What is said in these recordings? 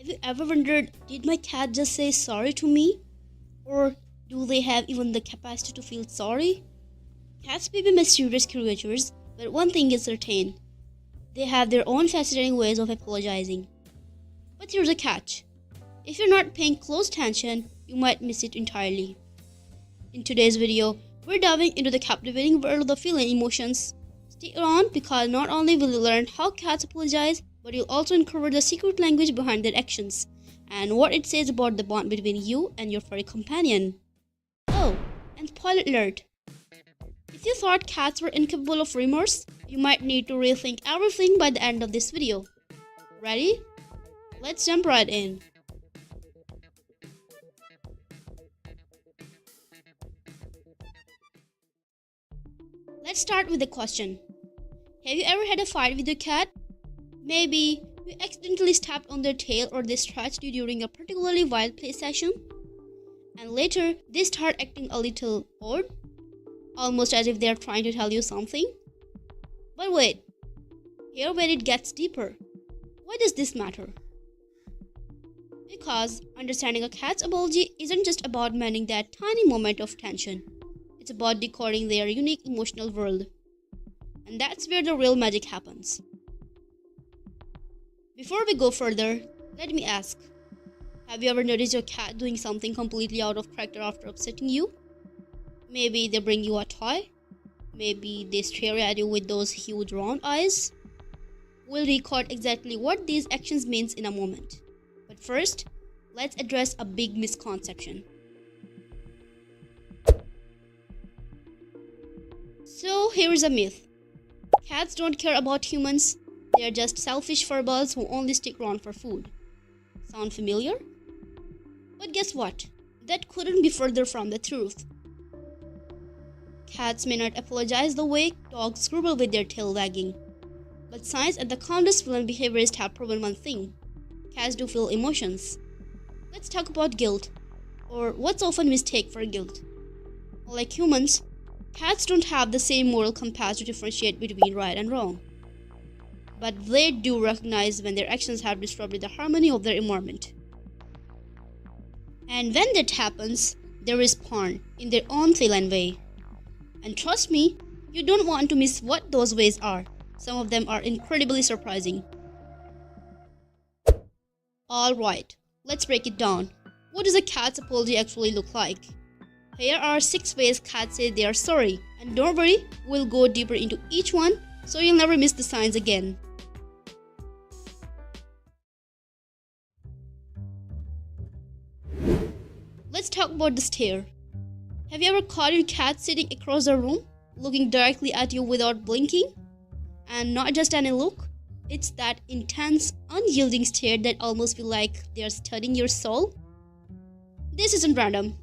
Have you ever wondered, did my cat just say sorry to me? Or do they have even the capacity to feel sorry? Cats may be mysterious creatures, but one thing is certain. They have their own fascinating ways of apologizing. But here's a catch. If you're not paying close attention, you might miss it entirely. In today's video, we're diving into the captivating world of the feline emotions. Stick around because not only will you learn how cats apologize, but you'll also uncover the secret language behind their actions and what it says about the bond between you and your furry companion. Oh, and spoiler alert. If you thought cats were incapable of remorse, you might need to rethink everything by the end of this video. Ready? Let's jump right in. Let's start with a question. Have you ever had a fight with your cat? Maybe you accidentally stepped on their tail or they scratched you during a particularly wild play session? And later, they start acting a little odd, almost as if they are trying to tell you something. But wait, here where it gets deeper. Why does this matter? Because understanding a cat's apology isn't just about mending that tiny moment of tension. It's about decoding their unique emotional world. And that's where the real magic happens. Before we go further, let me ask, have you ever noticed your cat doing something completely out of character after upsetting you? Maybe they bring you a toy. Maybe they stare at you with those huge round eyes. We'll record exactly what these actions means in a moment. But first, let's address a big misconception. So here is a myth. Cats don't care about humans. They are just selfish furballs who only stick around for food. Sound familiar? But guess what? That couldn't be further from the truth. Cats may not apologize the way dogs scribble with their tail wagging. But science and the countless feline behaviorists have proven one thing. Cats do feel emotions. Let's talk about guilt, or what's often mistaken for guilt. Like humans, cats don't have the same moral compass to differentiate between right and wrong. But they do recognize when their actions have disrupted the harmony of their environment. And when that happens, they respond in their own feline way. And trust me, you don't want to miss what those ways are. Some of them are incredibly surprising. Alright, let's break it down. What does a cat's apology actually look like? Here are 6 ways cats say they are sorry. And don't worry, we'll go deeper into each one so you'll never miss the signs again. Let's talk about the stare. Have you ever caught your cat sitting across the room, looking directly at you without blinking? And not just any look, it's that intense, unyielding stare that almost feels like they are studying your soul. This isn't random.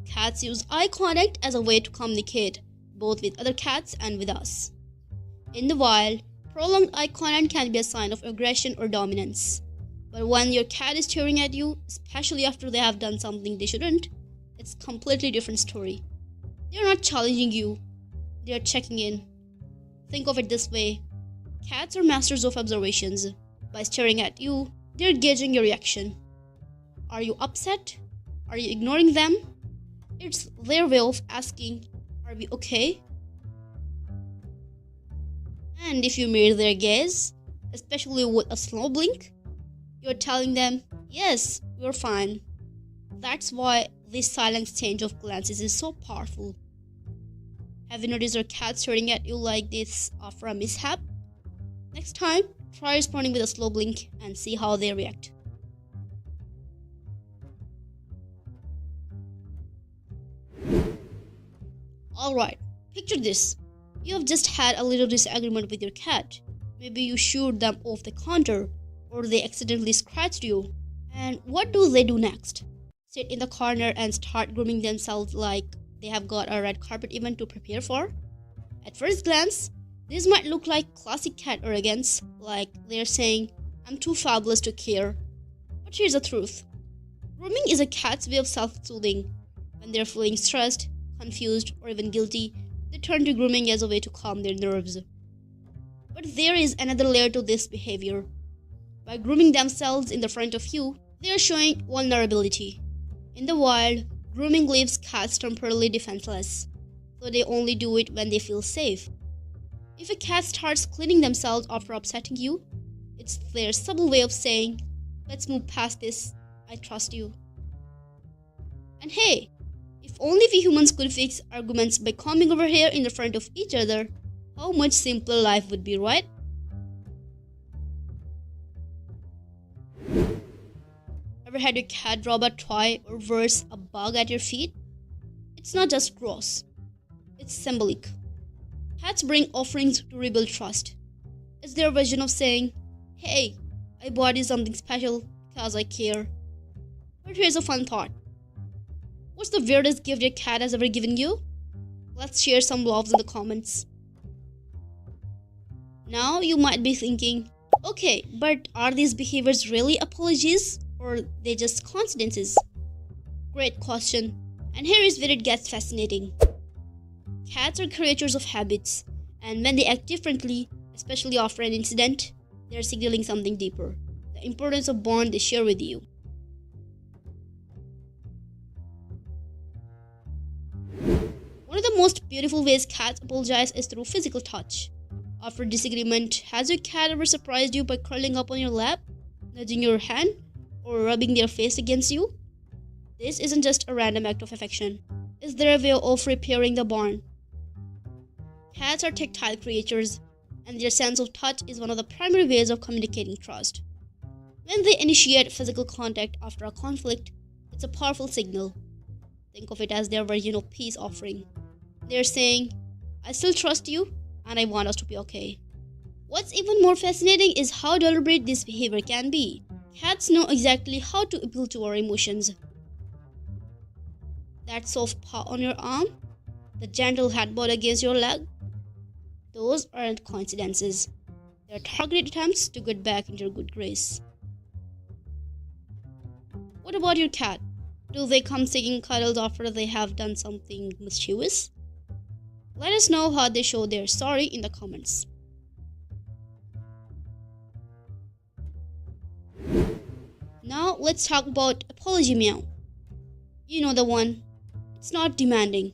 Cats use eye contact as a way to communicate, both with other cats and with us. In the wild, prolonged eye contact can be a sign of aggression or dominance. But when your cat is staring at you, especially after they have done something they shouldn't, it's a completely different story. They're not challenging you, they're checking in. Think of it this way. Cats are masters of observations. By staring at you, they're gauging your reaction. Are you upset? Are you ignoring them? It's their way of asking, are we okay? And if you mirror their gaze, especially with a slow blink, you're telling them, yes, we're fine. That's why this silent exchange of glances is so powerful. Have you noticed your cat staring at you like this after a mishap? Next time, try responding with a slow blink and see how they react. Alright, picture this. You have just had a little disagreement with your cat. Maybe you shooed them off the counter, or they accidentally scratched you. And what do they do next? Sit in the corner and start grooming themselves like they have got a red carpet event to prepare for? At first glance, this might look like classic cat arrogance, like they're saying, I'm too fabulous to care. But here's the truth. Grooming is a cat's way of self-soothing. When they're feeling stressed, confused, or even guilty, they turn to grooming as a way to calm their nerves. But there is another layer to this behavior. By grooming themselves in the front of you, they are showing vulnerability. In the wild, grooming leaves cats temporarily defenseless, so they only do it when they feel safe. If a cat starts cleaning themselves after upsetting you, it's their subtle way of saying, "Let's move past this, I trust you." And hey, if only we humans could fix arguments by combing our hair in the front of each other, how much simpler life would be, right? Ever had your cat drop a toy or worse, a bug at your feet? It's not just gross, it's symbolic. Cats bring offerings to rebuild trust. It's their version of saying, "Hey, I bought you something special because I care." But here's a fun thought. What's the weirdest gift your cat has ever given you? Let's share some loves in the comments. Now you might be thinking, okay, but are these behaviors really apologies or they just coincidences? Great question. And here is where it gets fascinating. Cats are creatures of habits, and when they act differently, especially after an incident, they are signaling something deeper, the importance of bond they share with you. One of the most beautiful ways cats apologize is through physical touch. After a disagreement, has your cat ever surprised you by curling up on your lap, nudging your hand, or rubbing their face against you? This isn't just a random act of affection. It's their way of repairing the bond. Cats are tactile creatures, and their sense of touch is one of the primary ways of communicating trust. When they initiate physical contact after a conflict, it's a powerful signal. Think of it as their version of peace offering. They're saying, "I still trust you, and I want us to be okay." What's even more fascinating is how deliberate this behavior can be. Cats know exactly how to appeal to our emotions. That soft paw on your arm, the gentle headbutt against your leg, those aren't coincidences. They're targeted attempts to get back into your good grace. What about your cat? Do they come seeking cuddles after they have done something mischievous? Let us know how they show their sorry in the comments. Now let's talk about apology meow. You know the one. It's not demanding.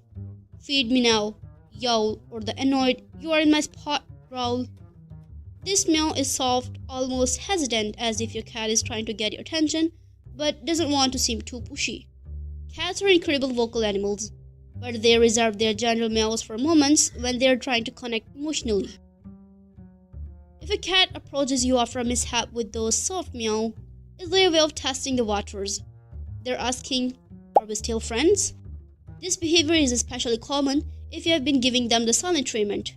"Feed me now," yowl, or the annoyed "you are in my spot" growl. This meow is soft, almost hesitant, as if your cat is trying to get your attention but doesn't want to seem too pushy. Cats are incredible vocal animals, but they reserve their general meows for moments when they are trying to connect emotionally. If a cat approaches you after a mishap with those soft meow, it's their way of testing the waters. They're asking, "Are we still friends?" This behavior is especially common if you have been giving them the silent treatment.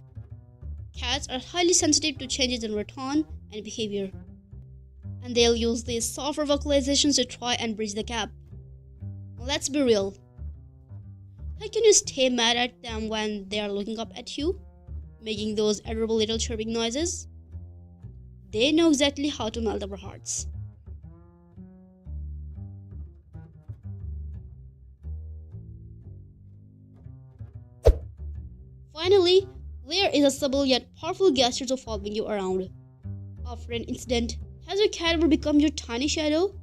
Cats are highly sensitive to changes in their tone and behavior, and they'll use these softer vocalizations to try and bridge the gap. Let's be real. How can you stay mad at them when they are looking up at you, making those adorable little chirping noises? They know exactly how to melt our hearts. Finally, there is a subtle yet powerful gesture of following you around. After an incident, has your cat ever become your tiny shadow,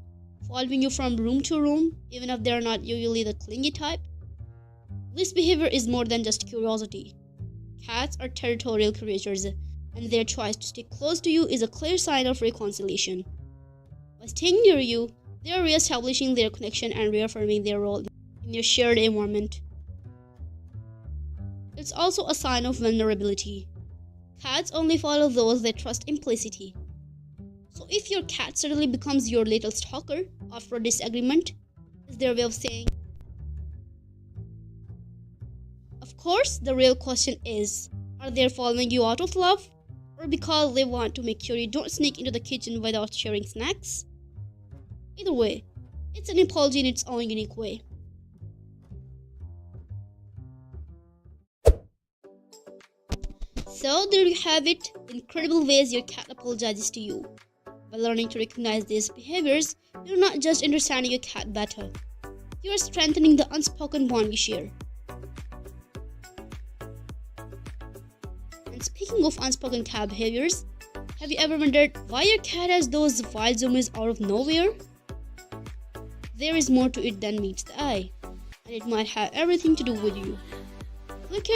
following you from room to room, even if they are not usually the clingy type? This behavior is more than just curiosity. Cats are territorial creatures, and their choice to stay close to you is a clear sign of reconciliation. By staying near you, they are re-establishing their connection and reaffirming their role in your shared environment. It's also a sign of vulnerability. Cats only follow those they trust implicitly. So if your cat suddenly becomes your little stalker after a disagreement, it's their way of saying. Of course, the real question is, are they following you out of love, or because they want to make sure you don't sneak into the kitchen without sharing snacks? Either way, it's an apology in its own unique way. So there you have it, the incredible ways your cat apologizes to you. By learning to recognize these behaviors, you're not just understanding your cat better, you are strengthening the unspoken bond you share. And speaking of unspoken cat behaviors, Have you ever wondered why your cat has those wild zoomies out of nowhere? There is more to it than meets the eye, and it might have everything to do with you. Look here.